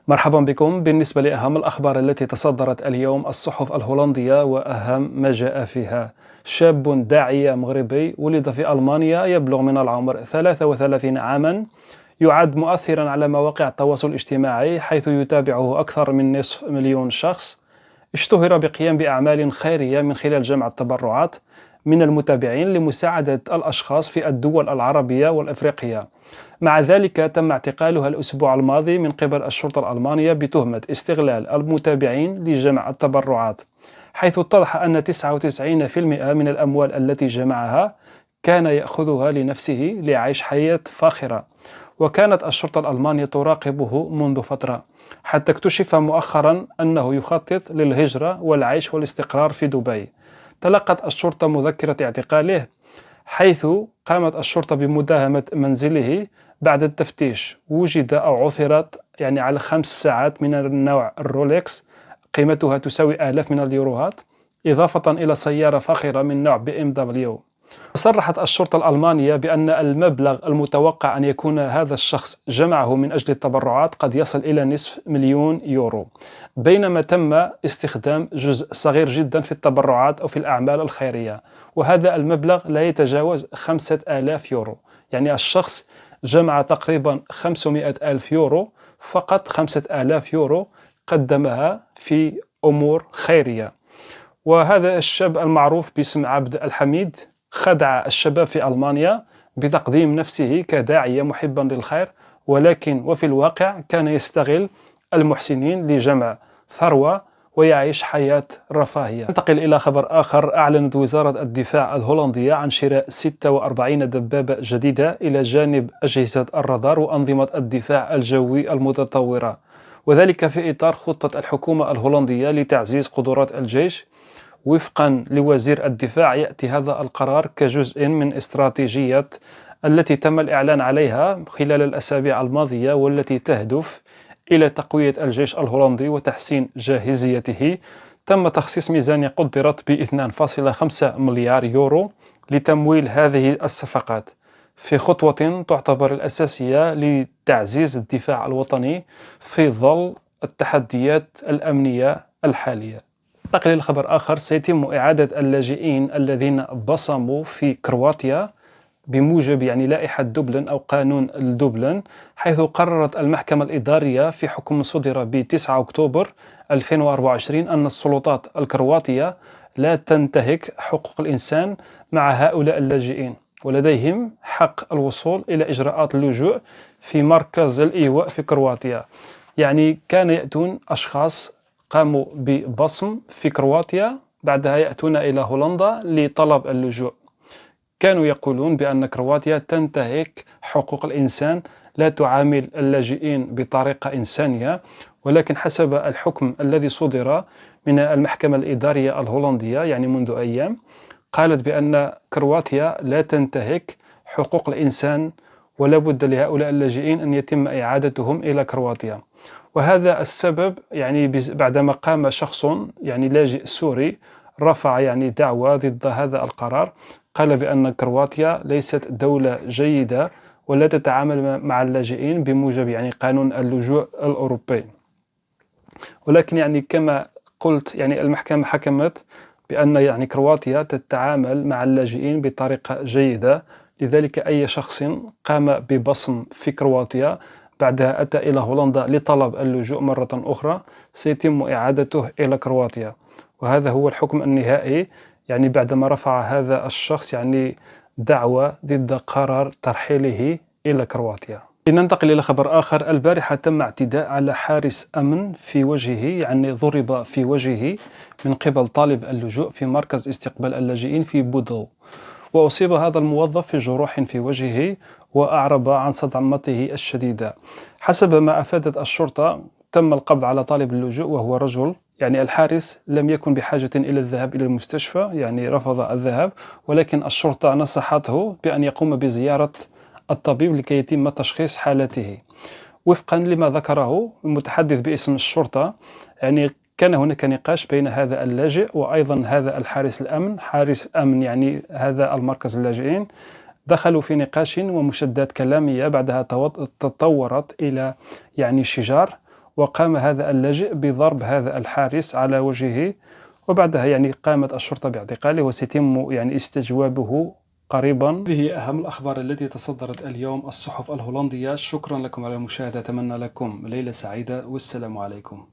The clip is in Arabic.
مرحبا بكم. بالنسبة لأهم الأخبار التي تصدرت اليوم الصحف الهولندية وأهم ما جاء فيها: شاب داعية مغربي ولد في ألمانيا يبلغ من العمر 33 عاما، يعد مؤثرا على مواقع التواصل الاجتماعي حيث يتابعه أكثر من نصف مليون شخص. اشتهر بقيام بأعمال خيرية من خلال جمع التبرعات من المتابعين لمساعدة الأشخاص في الدول العربية والإفريقية. مع ذلك تم اعتقالها الأسبوع الماضي من قبل الشرطة الألمانية بتهمة استغلال المتابعين لجمع التبرعات، حيث اتضح أن 99% من الأموال التي جمعها كان يأخذها لنفسه ليعيش حياة فاخرة. وكانت الشرطة الألمانية تراقبه منذ فترة، حتى اكتشف مؤخرا أنه يخطط للهجرة والعيش والاستقرار في دبي. تلقت الشرطة مذكرة اعتقاله، حيث قامت الشرطة بمداهمة منزله. بعد التفتيش وجد أو عثرت على 5 ساعات من النوع الرولكس قيمتها تساوي آلاف من اليوروهات، إضافة إلى سيارة فاخرة من نوع BMW. صرحت الشرطة الألمانية بأن المبلغ المتوقع أن يكون هذا الشخص جمعه من أجل التبرعات قد يصل إلى نصف مليون يورو، بينما تم استخدام جزء صغير جدا في التبرعات أو في الأعمال الخيرية، وهذا المبلغ لا يتجاوز 5000 يورو. يعني الشخص جمع تقريبا 500 ألف يورو، فقط 5000 يورو قدمها في أمور خيرية. وهذا الشاب المعروف باسم عبد الحميد خدع الشباب في ألمانيا بتقديم نفسه كداعية محبا للخير، ولكن وفي الواقع كان يستغل المحسنين لجمع ثروة ويعيش حياة رفاهية. ننتقل إلى خبر آخر. أعلنت وزارة الدفاع الهولندية عن شراء 46 دبابة جديدة إلى جانب أجهزة الرادار وأنظمة الدفاع الجوي المتطورة، وذلك في إطار خطة الحكومة الهولندية لتعزيز قدرات الجيش. وفقا لوزير الدفاع، يأتي هذا القرار كجزء من استراتيجية التي تم الإعلان عليها خلال الأسابيع الماضية، والتي تهدف إلى تقوية الجيش الهولندي وتحسين جاهزيته. تم تخصيص ميزانية قدرت ب 2.5 مليار يورو لتمويل هذه الصفقات، في خطوة تعتبر الأساسية لتعزيز الدفاع الوطني في ظل التحديات الأمنية الحالية. ننتقل إلى خبر آخر. سيتم إعادة اللاجئين الذين بصموا في كرواتيا بموجب لائحة دبلن أو قانون الدبلن، حيث قررت المحكمة الإدارية في حكم صدر ب 9 أكتوبر 2024 أن السلطات الكرواتية لا تنتهك حقوق الإنسان مع هؤلاء اللاجئين، ولديهم حق الوصول إلى إجراءات اللجوء في مركز الإيواء في كرواتيا. كان يأتون أشخاص قاموا ببصم في كرواتيا، بعدها يأتون إلى هولندا لطلب اللجوء. كانوا يقولون بأن كرواتيا تنتهك حقوق الإنسان، لا تعامل اللاجئين بطريقة إنسانية، ولكن حسب الحكم الذي صدر من المحكمة الإدارية الهولندية منذ أيام، قالت بأن كرواتيا لا تنتهك حقوق الإنسان، ولا بد لهؤلاء اللاجئين أن يتم إعادتهم إلى كرواتيا. وهذا السبب بعدما قام شخص لاجئ سوري رفع دعوى ضد هذا القرار، قال بأن كرواتيا ليست دولة جيدة ولا تتعامل مع اللاجئين بموجب قانون اللجوء الأوروبي. ولكن كما قلت المحكمة حكمت بأن كرواتيا تتعامل مع اللاجئين بطريقة جيدة، لذلك أي شخص قام ببصم في كرواتيا بعدها أتى إلى هولندا لطلب اللجوء مرة أخرى سيتم إعادته إلى كرواتيا. وهذا هو الحكم النهائي بعدما رفع هذا الشخص دعوى ضد قرار ترحيله إلى كرواتيا. لننتقل إلى خبر آخر. البارحة تم اعتداء على حارس أمن في وجهه، ضرب في وجهه من قبل طالب اللجوء في مركز استقبال اللاجئين في بودل، وأصيب هذا الموظف في جروح في وجهه وأعرب عن صدمته الشديدة. حسب ما أفادت الشرطة، تم القبض على طالب اللجوء وهو رجل. الحارس لم يكن بحاجة إلى الذهاب إلى المستشفى، رفض الذهاب، ولكن الشرطة نصحته بأن يقوم بزيارة الطبيب لكي يتم تشخيص حالته. وفقا لما ذكره المتحدث باسم الشرطة، كان هناك نقاش بين هذا اللاجئ وأيضا هذا الحارس الأمن، حارس أمن هذا المركز اللاجئين. دخلوا في نقاش ومشادات كلامية، بعدها تطورت إلى شجار، وقام هذا اللاجئ بضرب هذا الحارس على وجهه، وبعدها يعني قامت الشرطة باعتقاله، وسيتم يعني استجوابه قريبا. هذه أهم الأخبار التي تصدرت اليوم الصحف الهولندية. شكرا لكم على المشاهدة، أتمنى لكم ليلة سعيدة والسلام عليكم.